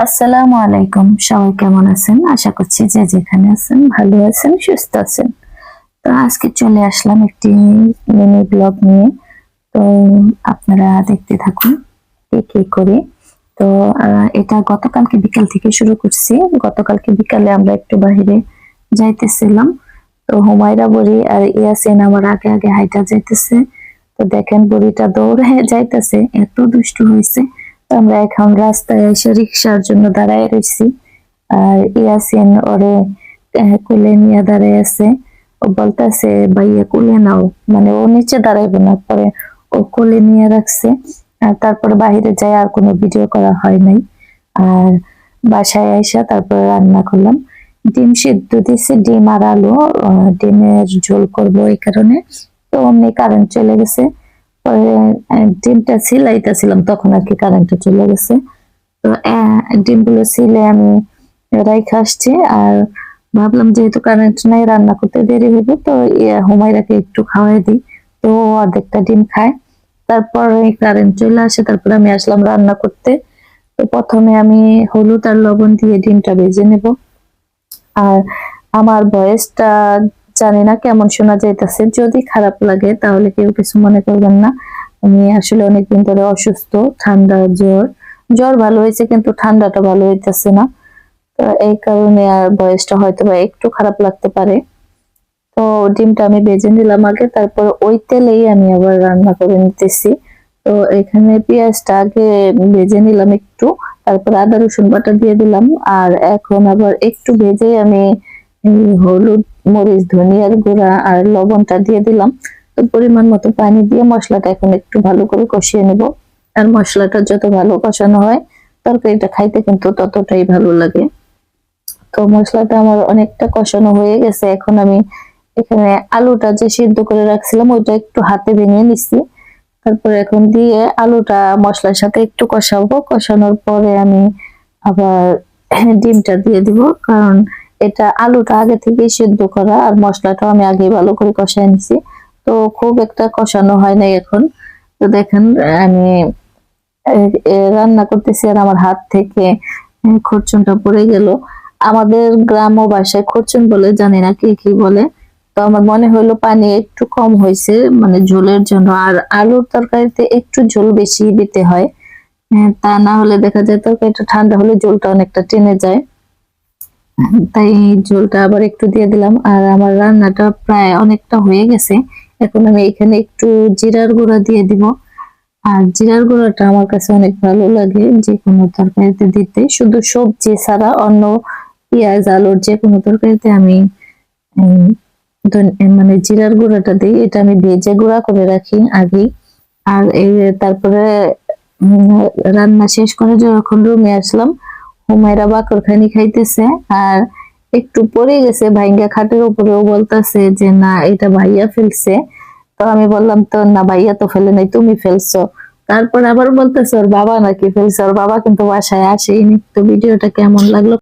আসসালামু আলাইকুম। সবাই কেমন আছেন? আশা করছি যে যেখানে আছেন ভালো আছেন, সুস্থ আছেন। তো আজকে চলে আসলাম একটি মিনি ব্লগ নিয়ে। তো আপনারা দেখতে থাকুন কি করি। তো এটা গতকালকে বিকাল থেকে শুরু করছি। গতকালকে বিকালে আমরা একটু বাহিরে যাইতেছিলাম। তো হুমায়রা বুড়ি আর ইয়াসিন আমার আগে আগে হাইটা যাইতেছে। তো দেখেন বুড়িটা দৌড়ে যাইতেছে, এত দুষ্টু হয়েছে। তো আমরা এখন রাস্তায় এসে রিক্সার জন্য দাঁড়ায় রয়েছি। আর ইয়াসিন ওরে কোলে নিয়ে দাঁড়ায় আছে। ও বলতেছে ভাইয়া কোলে নাও, মানে ও নিচে দাঁড়াইবো না, পরে ও কোলে নিয়ে রাখছে। আর তারপরে বাইরে যাই আর কোনো ভিডিও করা হয় নাই। আর বাসায় আইসা তারপরে রান্না করলাম। ডিম সিদ্ধ দিয়েছি, ডিম আর আলু। ডিমের ঝোল করব এই কারণে। তো অমনি কারেন্ট চলে গেছে। পরে ডিমটা ছিলাইতেছিলাম, তখন আর কি কারেন্টটা চলে গেছে। তো ডিমগুলো ছিলে আমি রাইখা আসছি। আর ভাবলাম যেহেতু কারেন্ট নাই, রান্না করতে দেরি হইব, তো হুমায়রাকে একটু খাওয়াই দিই। তো ও অর্ধেকটা ডিম খায়। তারপরে কারেন্ট চলে আসে, তারপরে আমি আসলাম রান্না করতে। তো প্রথমে আমি হলুদ আর লবণ দিয়ে ডিমটা ভেজে নেব। আর আমার ভয়েসটা জানি না কেমন শোনা যাইতেছে, যদি খারাপ লাগে তাহলে কেউ কিছু মনে করবেন না। আমি আসলে অনেকদিন ধরে অসুস্থ, ঠান্ডা জ্বর। জ্বর ভালো হয়েছে কিন্তু ঠান্ডাটা ভালো হইতেছে না। তো এই কারণে আর ভয়েসটা হয়তো বা একটু খারাপ লাগতে পারে। তো ডিমটা আমি ভেজে নিলাম আগে, তারপর ওই তেলেই আমি আবার রান্না করে নিতেছি। তো এখানে পেঁয়াজটা আগে ভেজে নিলাম একটু, তারপর আদা রসুন বাটা দিয়ে দিলাম। আর এখন আবার একটু ভেজে আমি হলুদ, মরিচ, ধনিয়ার গুঁড়া আর লবণটা দিয়ে দিলাম। তো পরিমাণ মতো পানি দিয়ে মশলাটা এখন একটু ভালো করে কষিয়ে নেব। আর মশলাটা যত ভালো কষানো হয় তরকারিটা খাইতে কিন্তু ততটাই ভালো লাগে। তো মশলাটা আমার অনেকটা কষানো হয়ে গেছে। এখন আমি এখানে আলুটা যে সিদ্ধ করে রাখছিলাম ওইটা একটু হাতে ভেঙে নিছি। তারপরে এখন দিয়ে আলুটা মশলার সাথে একটু কষাবো। কষানোর পরে আমি আবার ডিমটা দিয়ে দিব, কারণ এটা আলুটা আগে থেকেই সিদ্ধ করা আর মশলাটাও আমি আগে ভালো করে কষায় নিছি। তো খুব একটা কষানো হয় নাই এখন। তো দেখেন আমি রান্না করতেছি আর আমার হাত থেকে খরচুনটা পড়ে গেল। আমাদের গ্রাম ও ভাষায় খরচুন বলে, জানি না কি কি বলে। তো আমার মনে হলো পানি একটু কম হয়েছে, মানে ঝোলের জন্য। আর আলুর তরকারিতে একটু ঝোল বেশি দিতে হয়। তা না হলে দেখা যায় তরকারিটা ঠান্ডা হলে ঝোলটা অনেকটা টেনে যায়। তাই ঝোলটা আবার একটু দিয়ে দিলাম। আর আমার রান্নাটা প্রায় অনেকটা হয়ে গেছে। এখন আমি এখানে একটু জিরার গুঁড়া দিয়ে দিব। আর জিরার গুঁড়াটা আমার কাছে অনেক ভালো লাগে যে কোনো তরকারিতে দিতে, শুধু সবজি ছাড়া অন্য পেঁয়াজ আলুর যে কোনো তরকারিতে আমি উম, মানে জিরার গুঁড়াটা দিই। এটা আমি ভেজে গুঁড়া করে রাখি আগেই। আর এই তারপরে উম, রান্না শেষ করে যখন রুমে আসলাম, হুমায়রা বাকরখানি খাইতেছে। আর একটু পড়ে গেছে ভাইঙ্গা খাটের উপরেও, বলতেছে যে না এটা ভাইয়া ফেলছে। তো আমি বললাম তো না, ভাইয়া তো ফেলে নাই, তুমি ফেলছো। তারপর আবার বলতেছে ওর বাবা নাকি ফেলছে, ওর বাবা কিন্তু বাসায় আসেনি। তো ভিডিওটা কেমন লাগলো